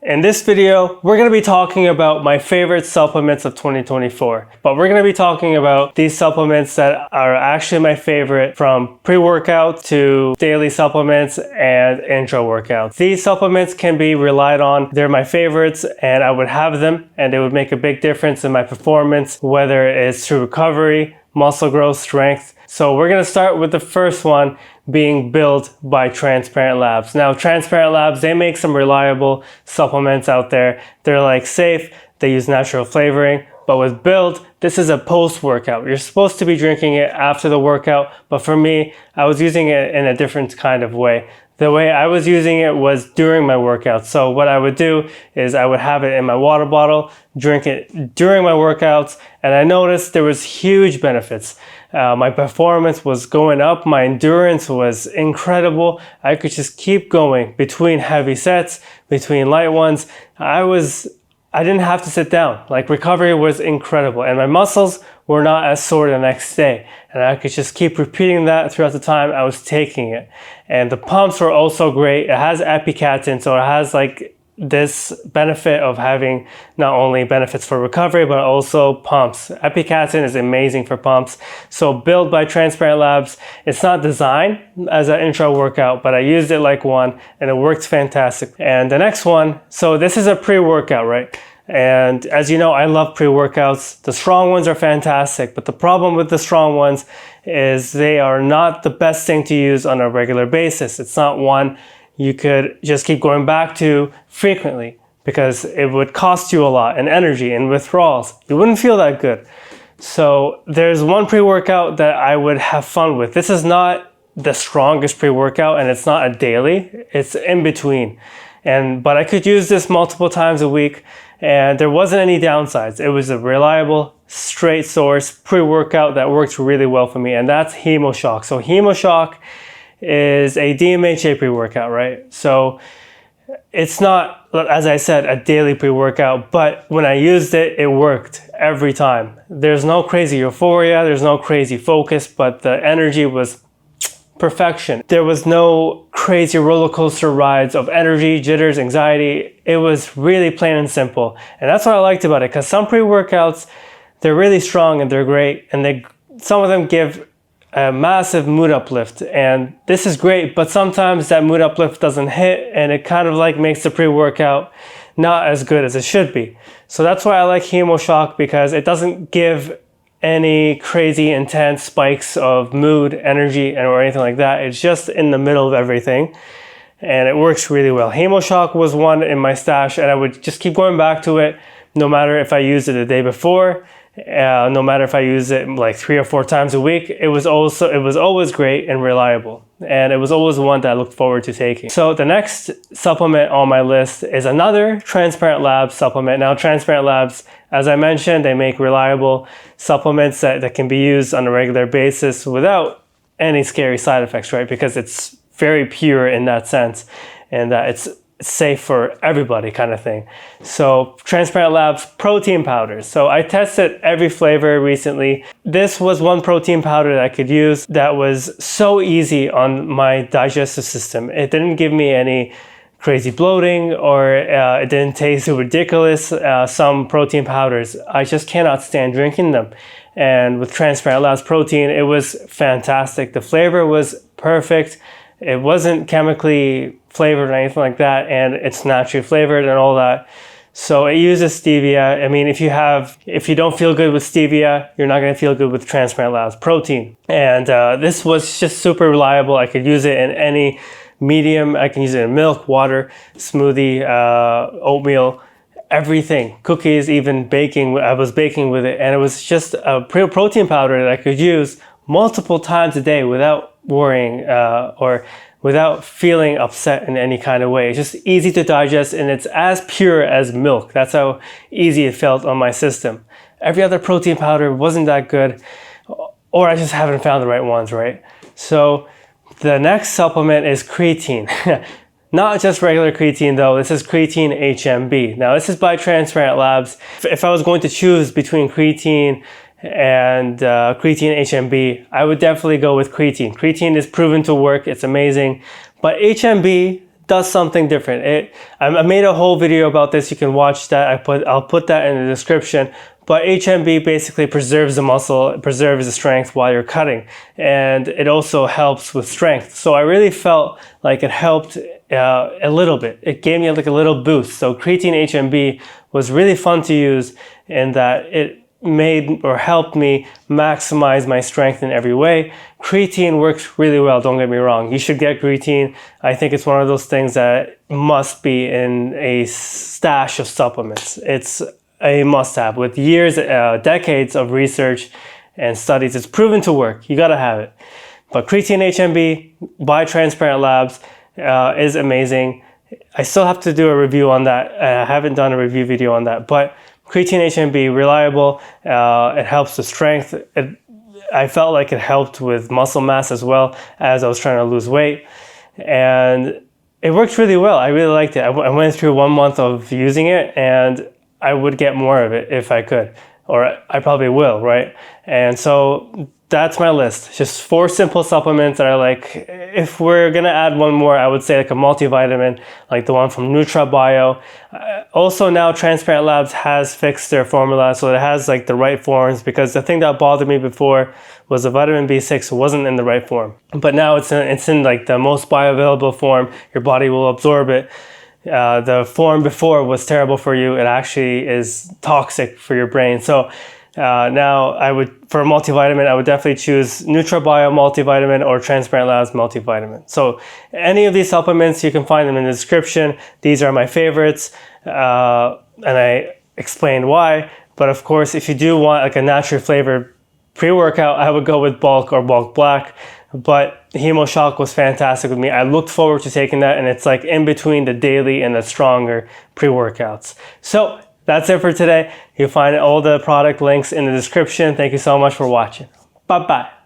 In this video, we're going to be talking about my favorite supplements of 2024. But we're going to be talking about these supplements that are actually my favorite, from pre-workout to daily supplements and intra-workouts. These supplements can be relied on. They're my favorites and I would have them and they would make a big difference in my performance, whether it's through recovery, muscle growth, strength. So we're going to start with the first one being built by Transparent Labs. Now, Transparent Labs, they make some reliable supplements out there. They're like safe, they use natural flavoring, but with Build, this is a post-workout. You're supposed to be drinking it after the workout, but for me, I was using it in a different kind of way. The way I was using it was during my workout. So what I would do is I would have it in my water bottle, drink it during my workouts, and I noticed there was huge benefits. My performance was going up, my endurance was incredible. I could just keep going between heavy sets, between light ones. I didn't have to sit down. Like, recovery was incredible and my muscles were not as sore the next day. And I could just keep repeating that throughout the time I was taking it. And the pumps were also great. It has epicatechin, so it has like this benefit of having not only benefits for recovery, but also pumps. Epicatechin is amazing for pumps. So Build by Transparent Labs, it's not designed as an intro workout, but I used it like one and it worked fantastic. And the next one, so this is a pre-workout, right? And as you know, I love pre-workouts. The strong ones are fantastic, but the problem with the strong ones is they are not the best thing to use on a regular basis. It's not one you could just keep going back to frequently because it would cost you a lot in energy and withdrawals. You wouldn't feel that good. So there's one pre-workout that I would have fun with. This is not the strongest pre-workout and it's not a daily, it's in between. But I could use this multiple times a week and there wasn't any downsides. It was a reliable, straight source pre-workout that worked really well for me, and that's HemoShock. So HemoShock is a DMHA pre-workout, right? So it's not, as I said, a daily pre-workout, but when I used it, it worked every time. There's no crazy euphoria, there's no crazy focus, but the energy was perfection. There was no crazy roller coaster rides of energy, jitters, anxiety. It was really plain and simple. And that's what I liked about it, because some pre-workouts, they're really strong and they're great, and some of them give a massive mood uplift, and this is great, but sometimes that mood uplift doesn't hit and it kind of like makes the pre-workout not as good as it should be. So that's why I like HemoShock, because it doesn't give any crazy intense spikes of mood, energy, or anything like that. It's just in the middle of everything and it works really well. HemoShock was one in my stash and I would just keep going back to it no matter if I used it the day before, no matter if I use it like 3 or 4 times a week. It was always great and reliable, and it was always one that I looked forward to taking. So the next supplement on my list is another Transparent Labs supplement. Now, Transparent Labs, as I mentioned, they make reliable supplements that can be used on a regular basis without any scary side effects, right? Because it's very pure in that sense, and it's safe for everybody kind of thing. So Transparent Labs protein powders. So I tested every flavor recently. This was one protein powder that I could use that was so easy on my digestive system. It didn't give me any crazy bloating, or it didn't taste too ridiculous. Some protein powders, I just cannot stand drinking them. And with Transparent Labs protein, it was fantastic. The flavor was perfect. It wasn't chemically flavored or anything like that, and it's naturally flavored and all that. So it uses stevia. I mean, if you don't feel good with stevia, you're not going to feel good with Transparent Labs protein. And this was just super reliable. I could use it in any medium. I can use it in milk, water, smoothie, oatmeal, everything, cookies, even baking. I was baking with it, and it was just a protein powder that I could use multiple times a day without worrying or without feeling upset in any kind of way. It's just easy to digest, and it's as pure as milk. That's how easy it felt on my system. Every other protein powder wasn't that good, or I just haven't found the right ones, right? So the next supplement is creatine. Not just regular creatine though, this is Cretin HMB. Now this is by Transparent Labs. If I was going to choose between creatine and Cretin HMB, I would definitely go with creatine. Creatine is proven to work, it's amazing. But HMB does something different. I made a whole video about this. You can watch that. I'll put that in the description. But HMB basically preserves the muscle, preserves the strength while you're cutting, and it also helps with strength. So I really felt like it helped a little bit. It gave me like a little boost. So Cretin HMB was really fun to use in that it made or helped me maximize my strength in every way. Creatine works really well, don't get me wrong. You should get creatine. I think it's one of those things that must be in a stash of supplements. It's a must-have. With years, decades of research and studies, it's proven to work. You gotta have it. But Cretin HMB by Transparent Labs is amazing. I still have to do a review on that. I haven't done a review video on that, but Cretin HMB, reliable. It helps with strength. I felt like it helped with muscle mass as well as I was trying to lose weight, and it worked really well. I really liked it. I went through 1 month of using it, and I would get more of it if I could, or I probably will, right? And so that's my list. Just 4 simple supplements that are like, if we're gonna add one more, I would say like a multivitamin, like the one from NutraBio. Also now Transparent Labs has fixed their formula, so it has like the right forms, because the thing that bothered me before was the vitamin B6 wasn't in the right form. But now it's in like the most bioavailable form. Your body will absorb it. The form before was terrible for you. It actually is toxic for your brain. So now for a multivitamin, I would definitely choose NutraBio multivitamin or Transparent Labs multivitamin. So any of these supplements, you can find them in the description. These are my favorites, and I explained why. But of course, if you do want like a naturally flavored pre-workout, I would go with Bulk or Bulk Black. But HemoShock was fantastic with me. I looked forward to taking that, and it's like in between the daily and the stronger pre-workouts. So that's it for today. You'll find all the product links in the description. Thank you so much for watching. Bye-bye.